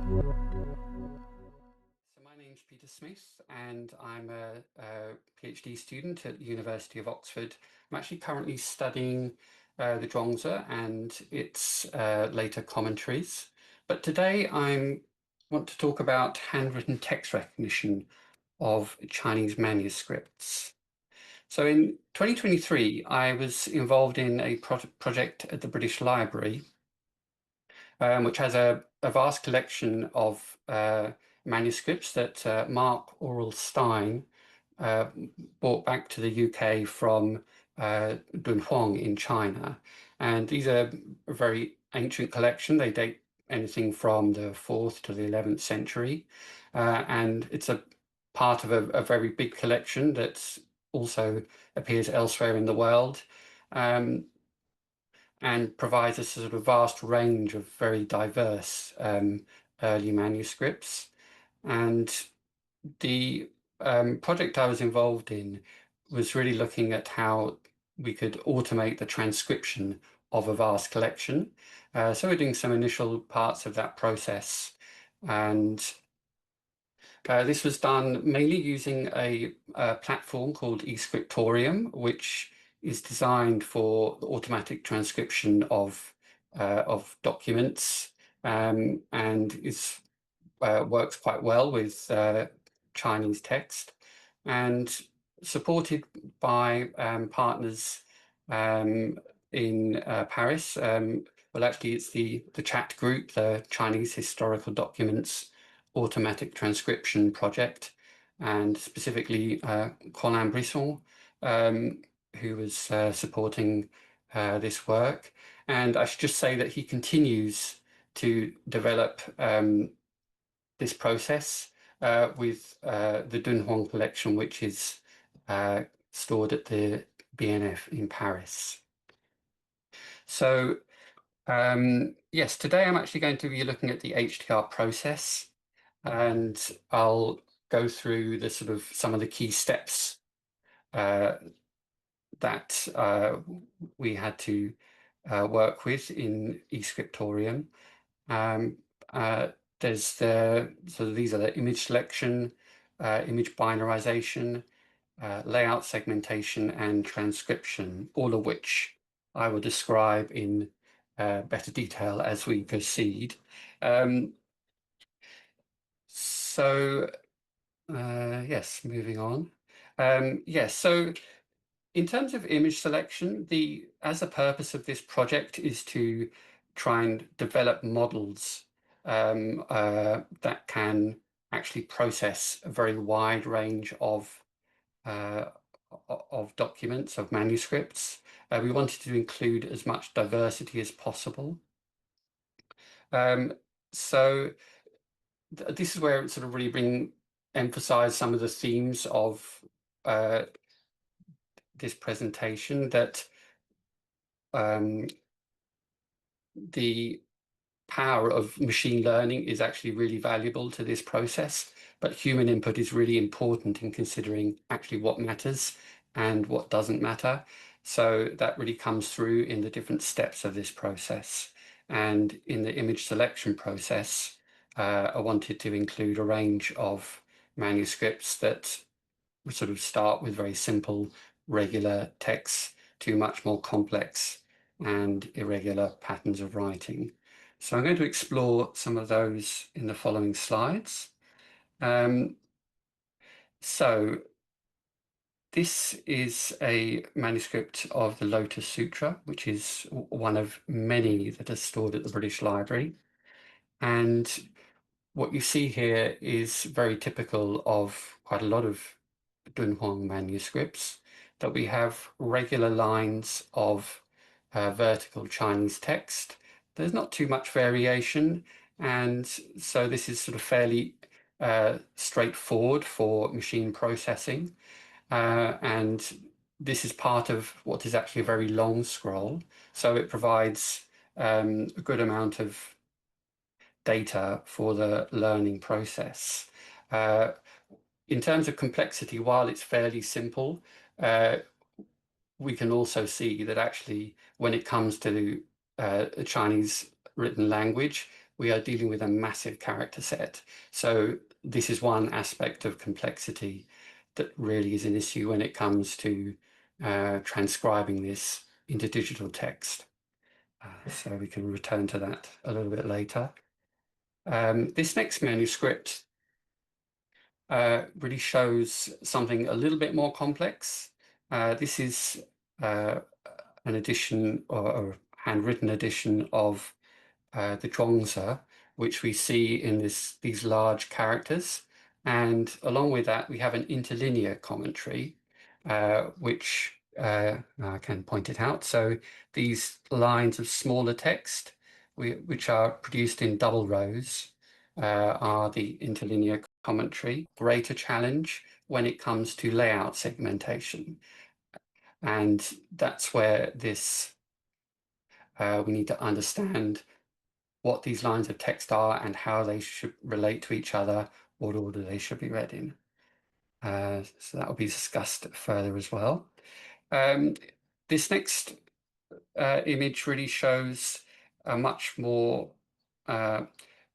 So my name's Peter Smith, and I'm a PhD student at the University of Oxford. I'm actually currently studying the Zhuangzi and its later commentaries. But today I want to talk about handwritten text recognition of Chinese manuscripts. So in 2023, I was involved in a project at the British Library, which has a vast collection of manuscripts that Mark Aurel Stein brought back to the UK from Dunhuang in China. And these are a very ancient collection. They date anything from the 4th to the 11th century. And it's a part of a very big collection that also appears elsewhere in the world. And provides a sort of vast range of very diverse early manuscripts. And the project I was involved in was really looking at how we could automate the transcription of a vast collection. So we're doing some initial parts of that process. And this was done mainly using a platform called eScriptorium, which is designed for the automatic transcription of documents, and is works quite well with Chinese text, and supported by partners in Paris. Well, actually, it's the chat group, the Chinese Historical Documents Automatic Transcription Project, and specifically Colin Brisson, who was supporting this work. And I should just say that he continues to develop this process with the Dunhuang collection, which is stored at the BNF in Paris. So yes, today I'm actually going to be looking at the HTR process, and I'll go through the sort of some of the key steps that we had to work with in eScriptorium. There's so these are the image selection, image binarization, layout segmentation, and transcription, all of which I will describe in better detail as we proceed. Yes, moving on. Yes, so in terms of image selection, as the purpose of this project is to try and develop models that can actually process a very wide range of documents, of manuscripts. We wanted to include as much diversity as possible. So this is where it sort of really emphasize some of the themes of this presentation, that the power of machine learning is actually really valuable to this process, but human input is really important in considering actually what matters and what doesn't matter. So that really comes through in the different steps of this process. And in the image selection process, I wanted to include a range of manuscripts that sort of start with very simple, regular texts to much more complex and irregular patterns of writing. So I'm going to explore some of those in the following slides. So this is a manuscript of the Lotus Sutra, which is one of many that are stored at the British Library. And what you see here is very typical of quite a lot of Dunhuang manuscripts, that we have regular lines of vertical Chinese text. There's not too much variation, and so this is sort of fairly straightforward for machine processing. And this is part of what is actually a very long scroll, so it provides a good amount of data for the learning process. In terms of complexity, while it's fairly simple, we can also see that actually when it comes to the Chinese written language, we are dealing with a massive character set. So this is one aspect of complexity that really is an issue when it comes to transcribing this into digital text. So we can return to that a little bit later. This next manuscript really shows something a little bit more complex. This is an edition or a handwritten edition of the Zhuangzi, which we see in these large characters. And along with that, we have an interlinear commentary, which I can point it out. So these lines of smaller text, which are produced in double rows, are the interlinear commentary. Greater challenge when it comes to layout segmentation. And that's where we need to understand what these lines of text are and how they should relate to each other, what order they should be read in. So that will be discussed further as well. This next image really shows a much more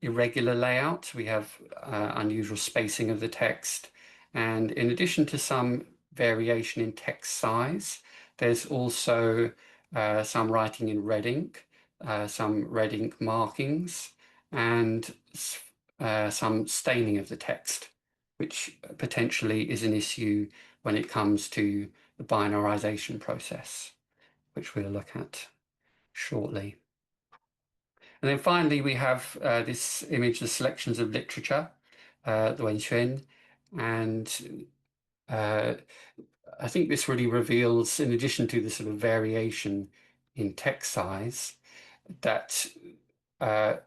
irregular layout. We have unusual spacing of the text. And in addition to some variation in text size, there's also some writing in red ink, some red ink markings, and some staining of the text, which potentially is an issue when it comes to the binarization process, which we'll look at shortly. And then finally, we have this image, the selections of literature, the Wenxuan, and I think this really reveals, in addition to the sort of variation in text size, that in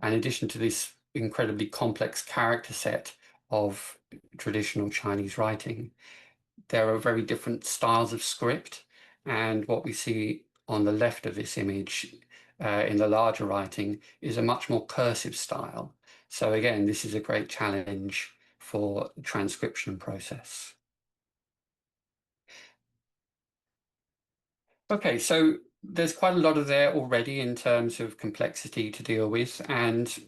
addition to this incredibly complex character set of traditional Chinese writing, there are very different styles of script. And what we see on the left of this image in the larger writing is a much more cursive style. So again, this is a great challenge for the transcription process. Okay, so there's quite a lot of there already in terms of complexity to deal with, and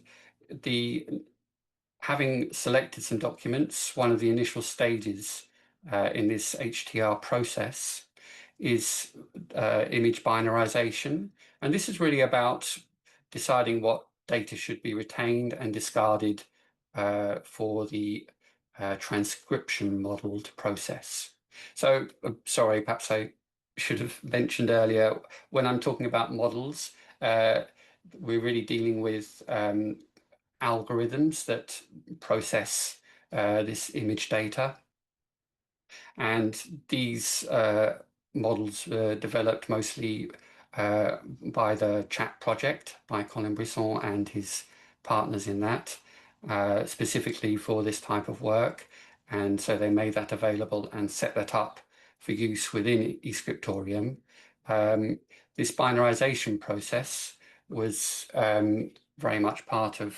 having selected some documents, one of the initial stages in this HTR process is image binarization. And this is really about deciding what data should be retained and discarded for the transcription model to process. So, sorry, perhaps I should have mentioned earlier, when I'm talking about models, we're really dealing with algorithms that process this image data. And these models were developed mostly by the CHAT project by Colin Brisson and his partners in that, specifically for this type of work. And so they made that available and set that up for use within eScriptorium. This binarization process was very much part of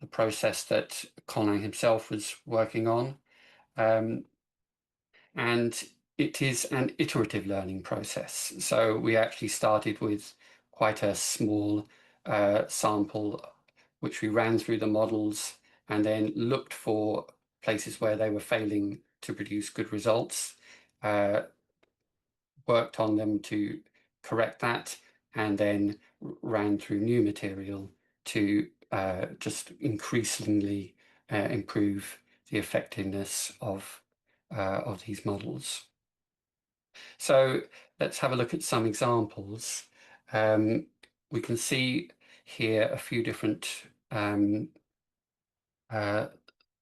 the process that Colin himself was working on. And it is an iterative learning process. So we actually started with quite a small sample, which we ran through the models and then looked for places where they were failing to produce good results, worked on them to correct that, and then ran through new material to just increasingly improve the effectiveness of these models. So let's have a look at some examples. We can see here a few different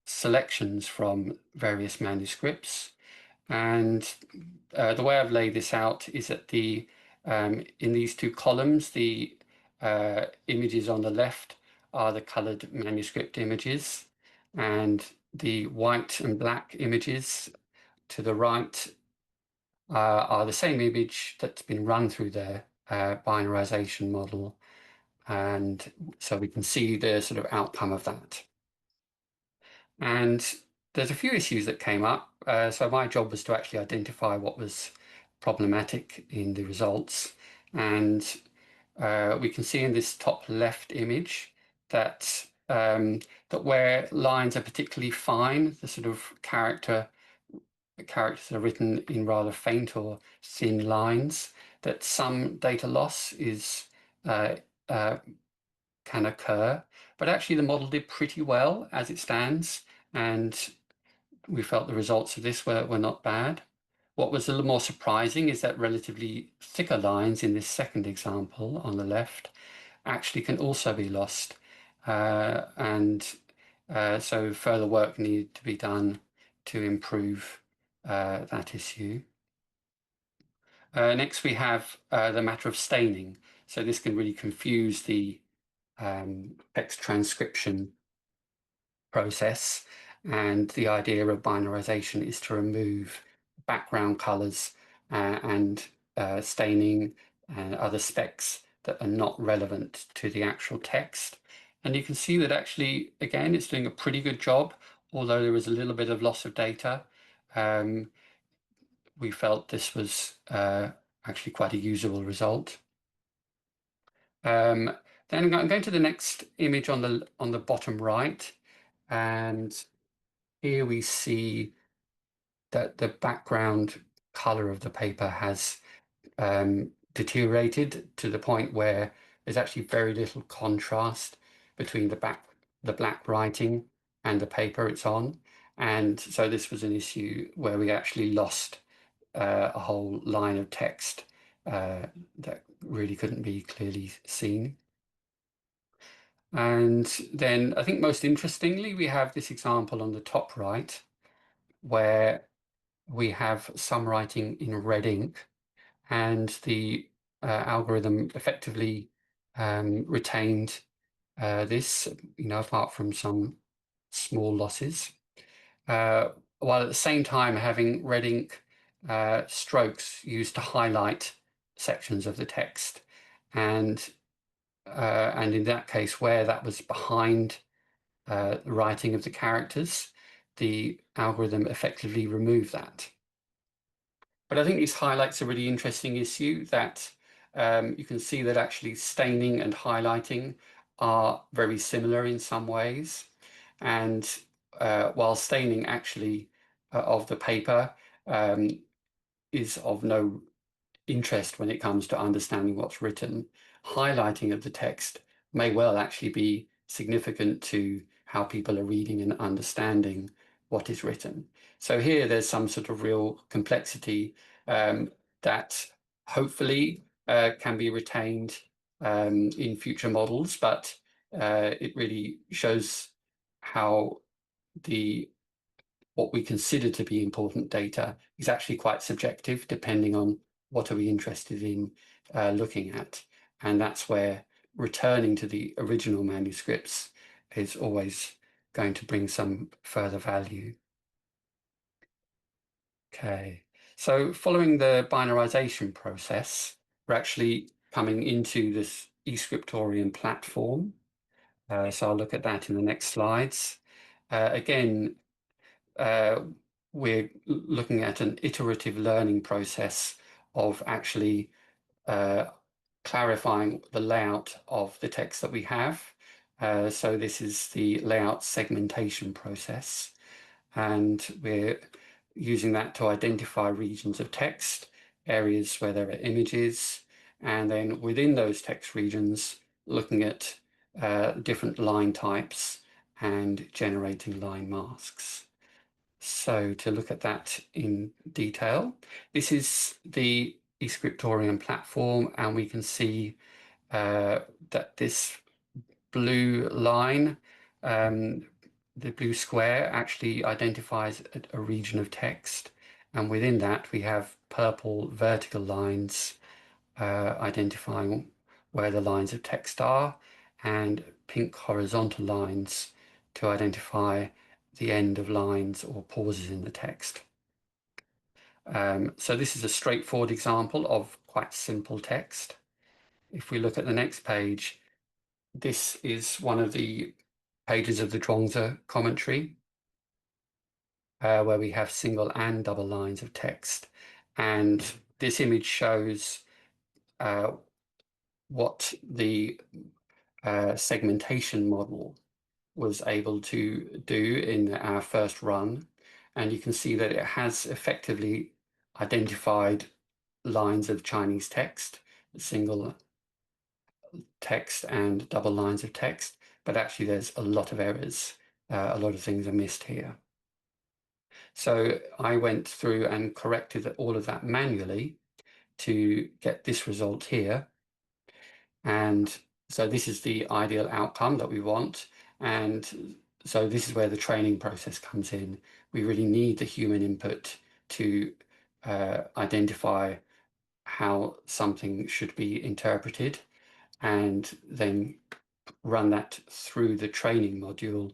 selections from various manuscripts. And the way I've laid this out is that in these two columns, the images on the left are the colored manuscript images, and the white and black images to the right are the same image that's been run through the binarization model. And so we can see the sort of outcome of that. And there's a few issues that came up. So my job was to actually identify what was problematic in the results. And we can see in this top left image that that where lines are particularly fine, the sort of characters are written in rather faint or thin lines, that some data loss is uh, uh, can occur. But actually, the model did pretty well as it stands, and we felt the results of this were not bad. What was a little more surprising is that relatively thicker lines in this second example on the left actually can also be lost. So further work needed to be done to improve that issue. Next, we have the matter of staining. So this can really confuse the text transcription process. And the idea of binarization is to remove background colors and staining and other specs that are not relevant to the actual text. And you can see that actually, again, it's doing a pretty good job, although there was a little bit of loss of data. We felt this was actually quite a usable result. Then I'm going to the next image on the bottom right, and here we see that the background color of the paper has deteriorated to the point where there's actually very little contrast between the black writing and the paper it's on. And so this was an issue where we actually lost a whole line of text that really couldn't be clearly seen. And then I think most interestingly, we have this example on the top right, where we have some writing in red ink, and the algorithm effectively retained this, apart from some small losses, while at the same time having red ink strokes used to highlight sections of the text. And in that case, where that was behind the writing of the characters, the algorithm effectively removed that. But I think this highlights a really interesting issue that you can see that actually staining and highlighting are very similar in some ways. And while staining actually of the paper is of no interest when it comes to understanding what's written, highlighting of the text may well actually be significant to how people are reading and understanding what is written. So here there's some sort of real complexity that hopefully can be retained in future models, but it really shows how what we consider to be important data is actually quite subjective, depending on what are we interested in looking at. And that's where returning to the original manuscripts is always going to bring some further value. Okay, so following the binarization process, we're actually coming into this eScriptorium platform. So I'll look at that in the next slides. Again, we're looking at an iterative learning process of actually clarifying the layout of the text that we have. So this is the layout segmentation process, and we're using that to identify regions of text, areas where there are images, and then within those text regions, looking at different line types and generating line masks. So to look at that in detail, this is the eScriptorium platform, and we can see that this blue line, the blue square, actually identifies a region of text. And within that, we have purple vertical lines identifying where the lines of text are, and pink horizontal lines to identify the end of lines or pauses in the text. So this is a straightforward example of quite simple text. If we look at the next page, this is one of the pages of the Zhuangzi commentary, where we have single and double lines of text. And this image shows what the segmentation model was able to do in our first run. And you can see that it has effectively identified lines of Chinese text, single text and double lines of text, but actually there's a lot of errors. A lot of things are missed here. So I went through and corrected all of that manually to get this result here. And so this is the ideal outcome that we want. And so this is where the training process comes in. We really need the human input to identify how something should be interpreted, and then run that through the training module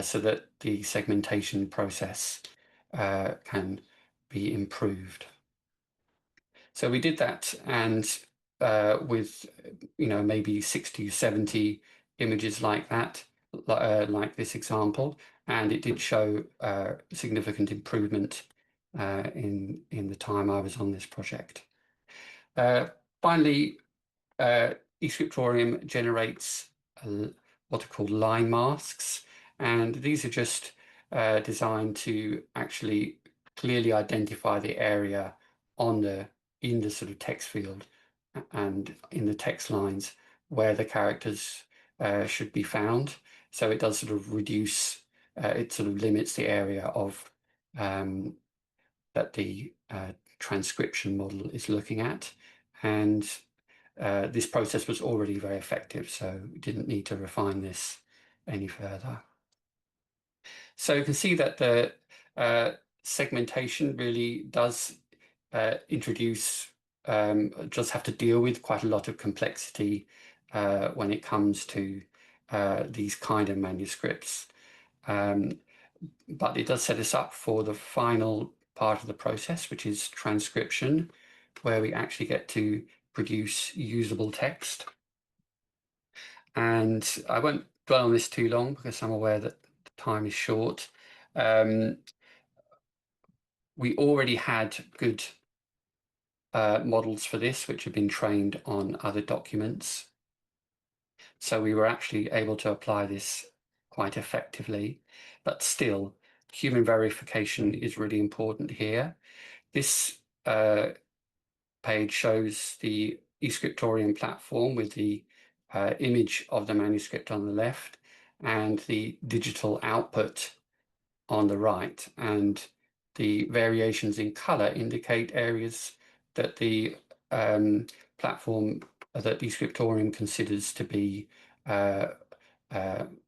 so that the segmentation process can be improved. So we did that, and with maybe 60, 70 images like that, like this example, and it did show significant improvement in the time I was on this project. Finally, eScriptorium generates what are called line masks, and these are just designed to actually clearly identify the area in the sort of text field and in the text lines where the characters should be found. So it does sort of reduce, it sort of limits the area of that the transcription model is looking at. And this process was already very effective, so we didn't need to refine this any further. So you can see that the segmentation really does introduce, just have to deal with quite a lot of complexity when it comes to these kind of manuscripts. But it does set us up for the final part of the process, which is transcription, where we actually get to produce usable text. And I won't dwell on this too long because I'm aware that the time is short. We already had good models for this, which have been trained on other documents. So we were actually able to apply this quite effectively, but still, human verification is really important here. This page shows the eScriptorium platform with the image of the manuscript on the left and the digital output on the right. And the variations in color indicate areas that the platform, that eScriptorium considers to be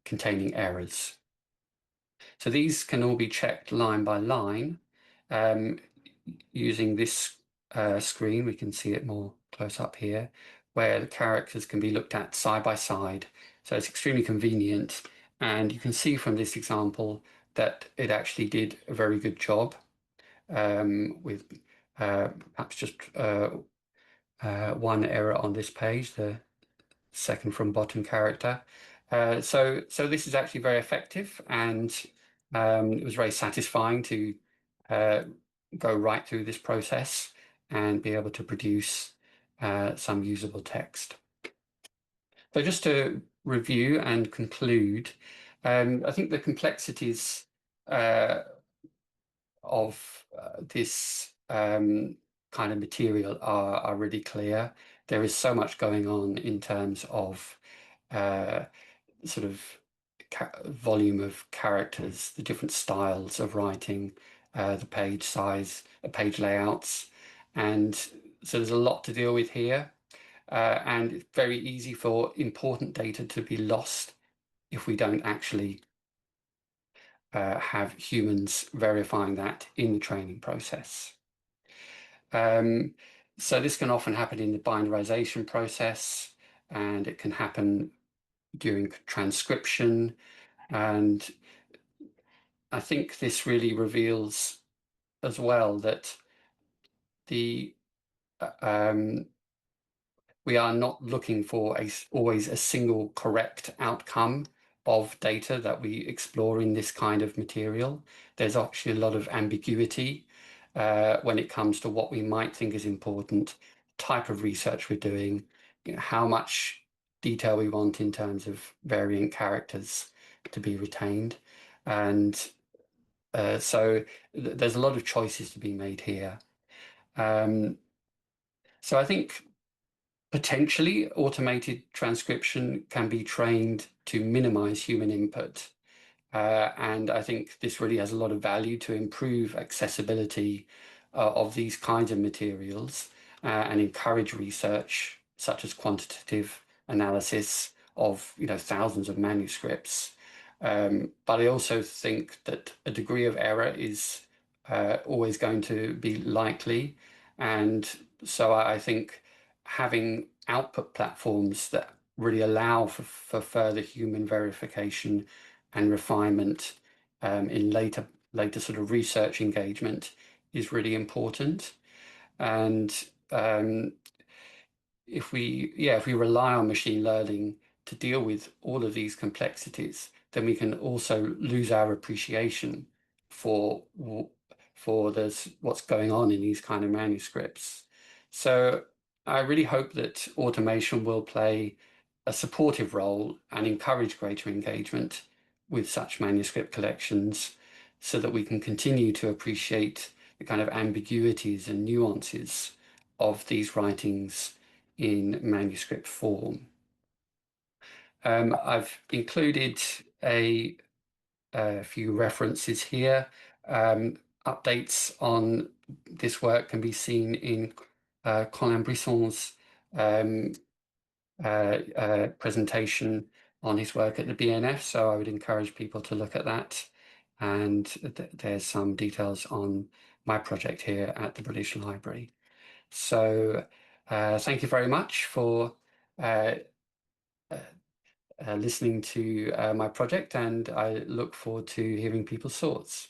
containing errors. So these can all be checked line by line. Using this screen, we can see it more close up here, where the characters can be looked at side by side. So it's extremely convenient. And you can see from this example that it actually did a very good job with perhaps just one error on this page, the second from bottom character. So this is actually very effective, and it was very satisfying to go right through this process and be able to produce some usable text. So just to review and conclude, I think the complexities of this kind of material are really clear. There is so much going on in terms of sort of volume of characters, the different styles of writing, the page size, page layouts, and so there's a lot to deal with here, and it's very easy for important data to be lost if we don't actually have humans verifying that in the training process. So this can often happen in the binderization process, and it can happen during transcription. And I think this really reveals as well that the we are not looking for always a single correct outcome of data that we explore in this kind of material. There's actually a lot of ambiguity when it comes to what we might think is important, type of research we're doing, how much detail we want in terms of variant characters to be retained. And so there's a lot of choices to be made here. So I think potentially automated transcription can be trained to minimize human input. And I think this really has a lot of value to improve accessibility of these kinds of materials and encourage research such as quantitative analysis of thousands of manuscripts. But I also think that a degree of error is always going to be likely. And so I think having output platforms that really allow for further human verification and refinement in later sort of research engagement is really important. And um, if we rely on machine learning to deal with all of these complexities, then we can also lose our appreciation for this what's going on in these kind of manuscripts. So I really hope that automation will play a supportive role and encourage greater engagement with such manuscript collections so that we can continue to appreciate the kind of ambiguities and nuances of these writings in manuscript form. I've included a few references here. Updates on this work can be seen in Colin Brisson's presentation on his work at the BNF, so I would encourage people to look at that. And there's some details on my project here at the British Library. So thank you very much for uh, listening to my project, and I look forward to hearing people's thoughts.